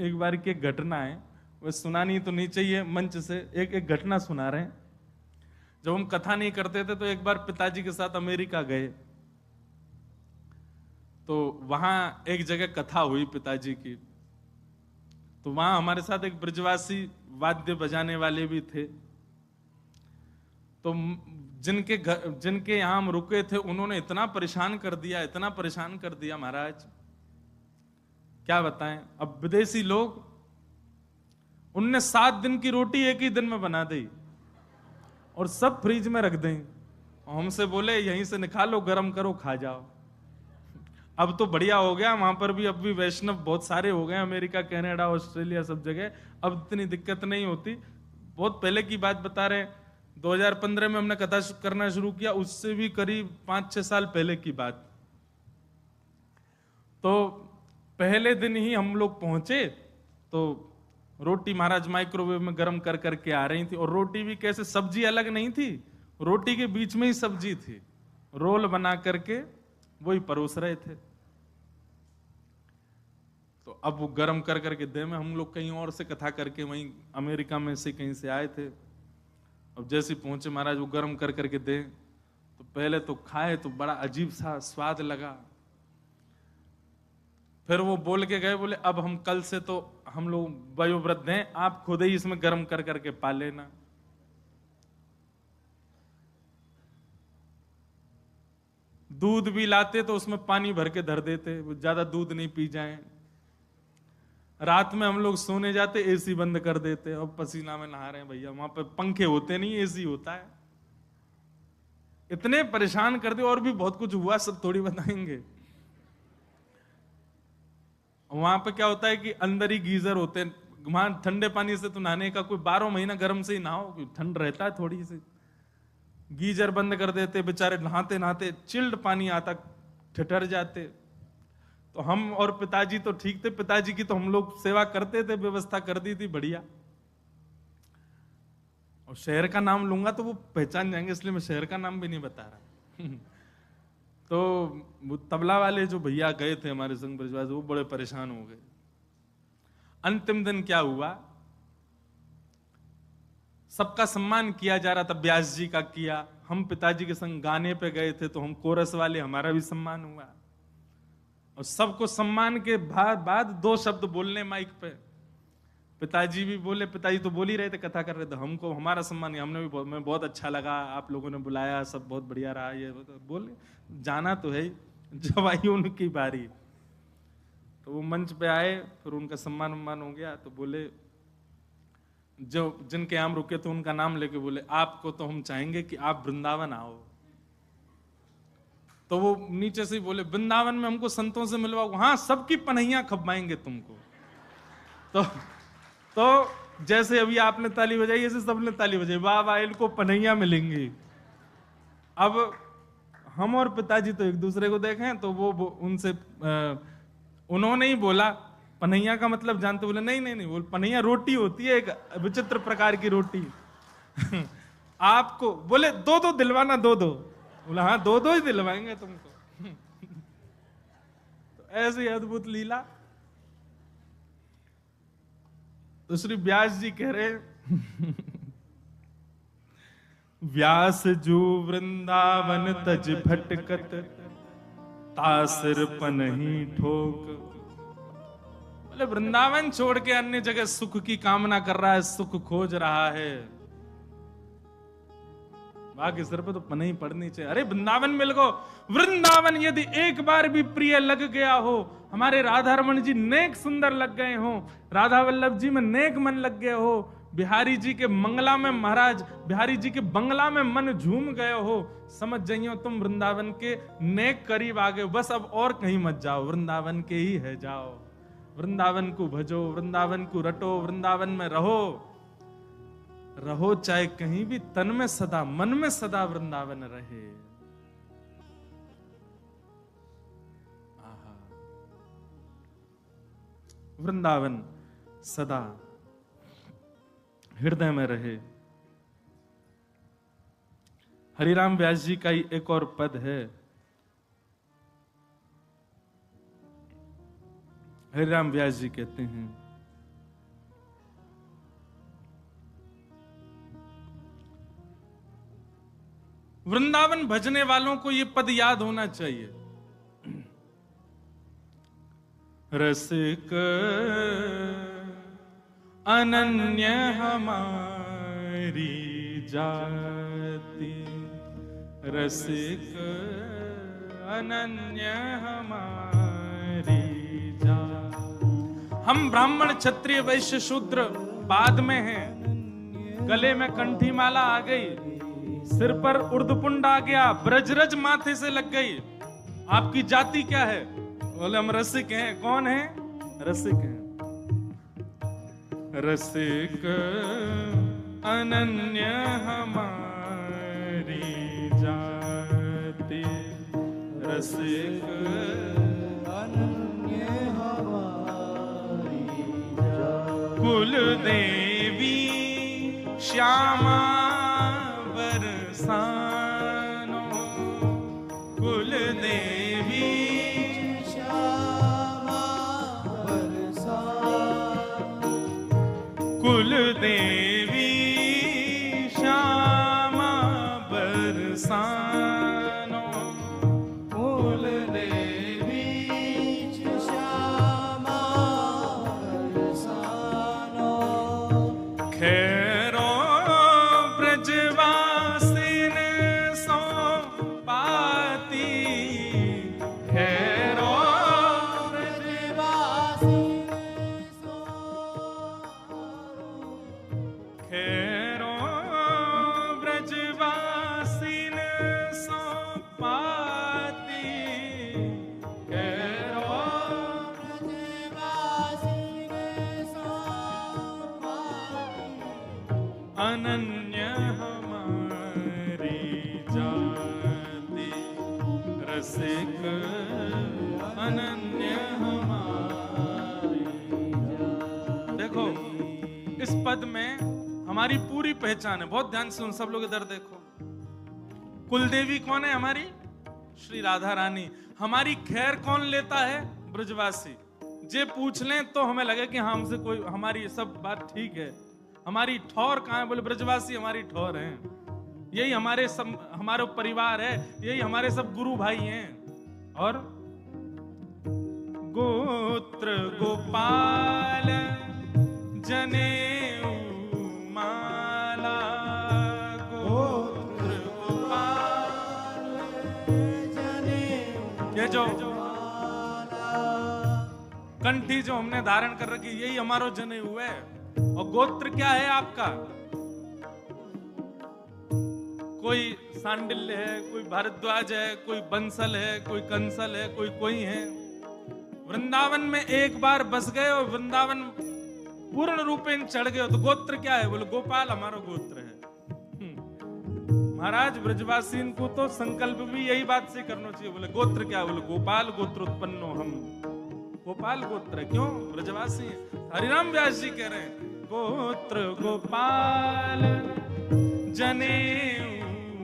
एक बार की एक घटना है, वह सुनानी तो नहीं चाहिए मंच से, एक घटना सुना रहे हैं। जब हम कथा नहीं करते थे तो एक बार पिताजी के साथ अमेरिका गए, तो वहां एक जगह कथा हुई पिताजी की। तो वहां हमारे साथ एक ब्रजवासी वाद्य बजाने वाले भी थे। तो जिनके यहां हम रुके थे उन्होंने इतना परेशान कर दिया, इतना परेशान कर दिया महाराज, क्या बताएं। अब विदेशी लोग, उनने 7 दिन की रोटी एक ही दिन में बना दी और सब फ्रिज में रख दें। हमसे बोले यहीं से निकालो, गरम करो, खा जाओ। अब तो बढ़िया हो गया वहां पर भी, अब भी वैष्णव बहुत सारे हो गए, अमेरिका, कनाडा, ऑस्ट्रेलिया, सब जगह अब इतनी दिक्कत नहीं होती। बहुत पहले की बात बता रहे, 2015 में हमने कथा करना शुरू किया, उससे भी करीब 5-6 साल पहले की बात। तो पहले दिन ही हम लोग पहुंचे तो रोटी महाराज माइक्रोवेव में गर्म कर करके आ रही थी, और रोटी भी कैसे, सब्जी अलग नहीं थी, रोटी के बीच में ही सब्जी थी, रोल बना करके वही परोस रहे थे। तो अब वो गर्म कर करके दे में, हम लोग कहीं और से कथा करके वहीं अमेरिका में से कहीं से आए थे। अब जैसे पहुंचे महाराज वो गर्म कर करके दे, तो पहले तो खाए तो बड़ा अजीब सा स्वाद लगा। फिर वो बोल के गए, बोले अब हम कल से तो हम लोग वयोवृद्ध हैं, आप खुद ही इसमें गर्म कर करके पा लेना। दूध भी लाते तो उसमें पानी भर के धर देते, वो ज्यादा दूध नहीं पी जाएं। रात में हम लोग सोने जाते, एसी बंद कर देते, अब पसीना में नहा रहे हैं भैया, वहां पे पंखे होते नहीं, एसी होता है। इतने परेशान कर दे, और भी बहुत कुछ हुआ, सब थोड़ी बताएंगे। वहां पे क्या होता है कि अंदर ही गीजर होते हैं, वहां ठंडे पानी से तो नहाने का कोई 12 महीना गर्म से ही नहाओ, ठंड रहता है थोड़ी सी। गीजर बंद कर देते, बेचारे नहाते नहाते चिल्ड पानी आता, ठिठर जाते। तो हम और पिताजी तो ठीक थे, पिताजी की तो हम लोग सेवा करते थे, व्यवस्था कर दी थी बढ़िया। और शहर का नाम लूंगा तो वो पहचान जाएंगे, इसलिए मैं शहर का नाम भी नहीं बता रहा। तो वो तबला वाले जो भैया गए थे हमारे संग ब्रजवासी, वो बड़े परेशान हो गए। अंतिम दिन क्या हुआ, सबका सम्मान किया जा रहा था, व्यास जी का किया, हम पिताजी के संग गाने पे गए थे तो हम कोरस वाले, हमारा भी सम्मान हुआ। और सबको सम्मान के बाद 2 शब्द बोलने माइक पे, पिताजी भी बोले, पिताजी तो बोल ही रहे थे, कथा कर रहे थे, हमको हमारा सम्मान, हमने भी मैं बहुत अच्छा लगा, आप लोगों ने बुलाया, सब बहुत बढ़िया रहा, ये बोले जाना तो है। जब आई उनकी बारी तो वो मंच पे आए, फिर उनका सम्मान हो गया। तो बोले, जो जिनके हम रुके थे उनका नाम लेके बोले, आपको तो हम चाहेंगे कि आप वृंदावन आओ। तो वो नीचे से ही बोले, वृंदावन में हमको संतों से मिलवाओ, हाँ सबकी पनहियां खपवाएंगे तुमको। तो जैसे अभी आपने ताली बजाई, ऐसे सबने ताली बजाई, वाह वाह इनको पनहियां मिलेंगी। अब हम और पिताजी तो एक दूसरे को देखें, तो वो उनसे उन्होंने ही बोला, पनैया का मतलब जानते? बोले नहीं नहीं नहीं, बोल पनैया रोटी होती है, एक विचित्र प्रकार की रोटी। आपको बोले 2-2 दिलवाना, 2-2। बोला हाँ 2-2 ही दिलवाएंगे तुमको। तो ऐसी अद्भुत लीला। तो श्री व्यास जी कह रहे, व्यास जू वृंदावन तज भटकत, तासिर पनही ठोक। बोले वृंदावन छोड़ के अन्य जगह सुख की कामना कर रहा है, सुख खोज रहा है, बाकी सिर पे तो पनही पड़नी चाहिए। अरे वृंदावन मिल गो, वृंदावन यदि एक बार भी प्रिय लग गया हो, हमारे राधा रमन जी नेक सुंदर लग गए हो, राधा वल्लभ जी में नेक मन लग गए हो, बिहारी जी के मंगला में, महाराज बिहारी जी के बंगला में मन झूम गए हो, समझ जाइयो तुम वृंदावन के नेक करीब आ गए। बस अब और कहीं मत जाओ, वृंदावन के ही है जाओ, वृंदावन को भजो, वृंदावन को रटो, वृंदावन में रहो, रहो चाहे कहीं भी, तन में सदा मन में सदा वृंदावन रहे। आहा, वृंदावन सदा हृदय में रहे। हरिराम व्यास जी का ही एक और पद है, हरिराम व्यास जी कहते हैं, वृंदावन भजने वालों को ये पद याद होना चाहिए। रसिक अनन्य हमारी जाति, रसिक अनन्य हमारी जाति। हम ब्राह्मण क्षत्रिय वैश्य शूद्र बाद में हैं। गले में कंठी माला आ गई, सिर पर उर्दपुंड आ गया, ब्रजरज माथे से लग गई। आपकी जाति क्या है? बोले हम रसिक हैं। कौन है? रसिक हैं। रसिक अनन्य हमारी जाति, रसिक अनन्य हमारी जाति। कुल देवी श्यामा बरसानो, कुल देवी श्यामा बरसानो, कुल देवी श्यामा बरसानो, कुल देवी श्यामा बरसानो। खैरो ब्रजवासिन सो पाती, खैरो ब्रजवासिन सो, खैरो ब्रजवासिन सो पाती, खैरो ब्रजवासिन सो पाती। अनन्य हमारी जाति, रसिक अनन्य हमारी जाति। देखो इस पद में हमारी पूरी पहचान है। बहुत ध्यान से उन सब लोग इधर देखो। कुलदेवी कौन है? हमारी श्री राधा रानी। हमारी खैर कौन लेता है? ब्रजवासी। जे पूछ लें तो हमें लगे कि हाँ हमसे कोई, हमारी सब बात ठीक है। हमारी ठौर कहाँ है? बोले ब्रजवासी हमारी ठौर है। यही हमारे सब, हमारे परिवार है, यही हमारे सब गुरु भाई हैं। और गोत्र गोपाल जनेऊ माला, गोत्र गोपाल जनेऊ। ये जो कंठी जो हमने धारण कर रखी, यही हमारो जनेऊ है। और गोत्र क्या है आपका? कोई सांडिल्य है, कोई भारद्वाज है, कोई बंसल है, कोई कंसल है, कोई है। वृंदावन में एक बार बस गए और वृंदावन पूर्ण रूपेण चढ़ गए तो गोत्र क्या है? बोले गोपाल हमारा गोत्र है। महाराज ब्रजवासी को तो संकल्प भी यही बात से करना चाहिए। बोले गोत्र क्या? बोले गोपाल गोत्र उत्पन्नो हम। गोपाल गोत्र है। क्यों? ब्रजवासी है। हरिराम व्यास जी कह रहे हैं गोत्र गोपाल जनेऊ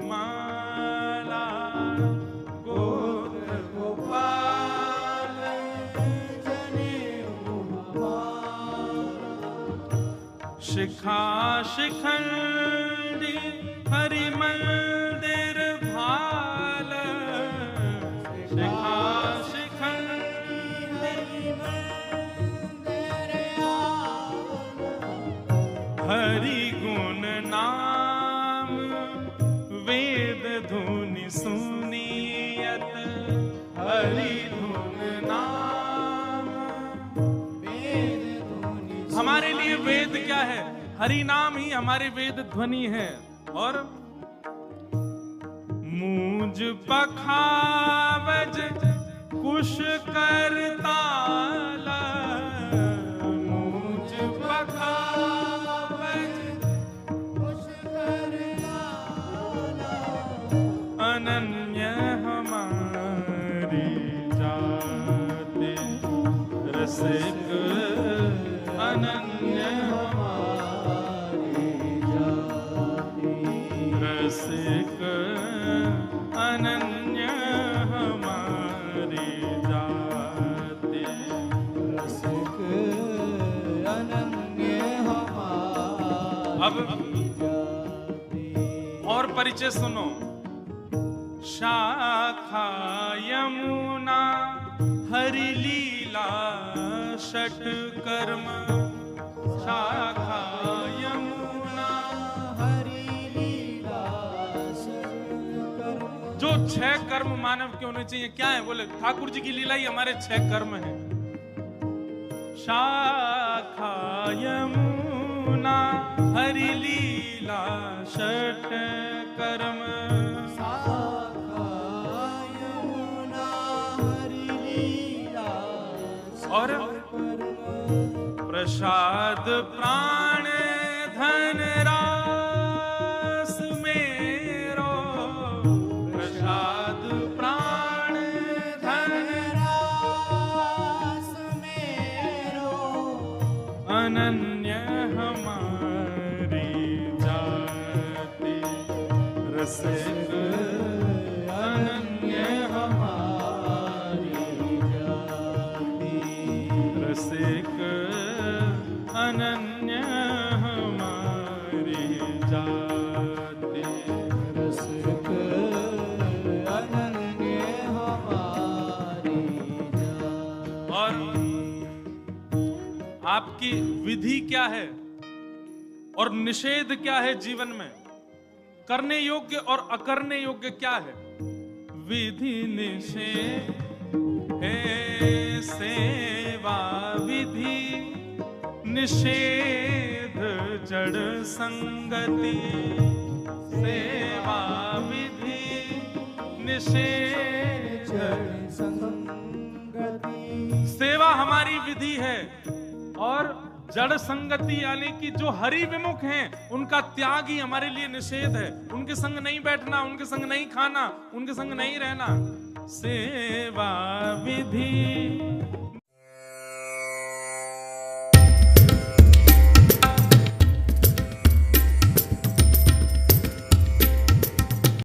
माला, गोत्र गोपाल जनेऊ माला। शिखा शिखंडी हरि मंदिर भाल, शिखा हरि गुण नाम वेद धुनि सुनियत, हरि गुण नाम वेद धुनि। हमारे लिए वेद क्या है? हरि नाम ही हमारे वेद ध्वनि है। और मूज पखावज कुश करताला, मूज पखावज कुश करताला। अनन्य हमारी जाति, रसिक अनन्य हमारी जाति, रसिक अनन्य हमारी जाति, रसिक अनन्य हमारी। अब और परिचय सुनो। शाखा यमुना हरि लीला षट कर्म, शाखा यमुना हरि लीला षट कर्म। जो 6 कर्म मानव के होने चाहिए, क्या है? बोले ठाकुर जी की लीला ही हमारे 6 कर्म हैं। शाखा यमुना हरि लीला षट कर्म, शाखा यमुना हरि लीला और प्रसाद प्राण धन रास मेरो, प्रसाद प्राण धन रास मेरो। अनन्य हमारी जाति रसिक, अनन्य हमारी जाति रसिक, अनन्य हमारी जाति रसिक, अनन्य हमारी जाति। और आपकी विधि क्या है और निषेध क्या है जीवन में? करने योग्य और अकरने योग्य क्या है? विधि निषेध है सेवा विधि, निषेध जड़ संगति, सेवा विधि निषेध संगति। सेवा हमारी विधि है, और जड़ संगति यानी कि जो हरि विमुख हैं उनका त्याग ही हमारे लिए निषेध है। उनके संग नहीं बैठना, उनके संग नहीं खाना, उनके संग नहीं रहना। सेवा विधि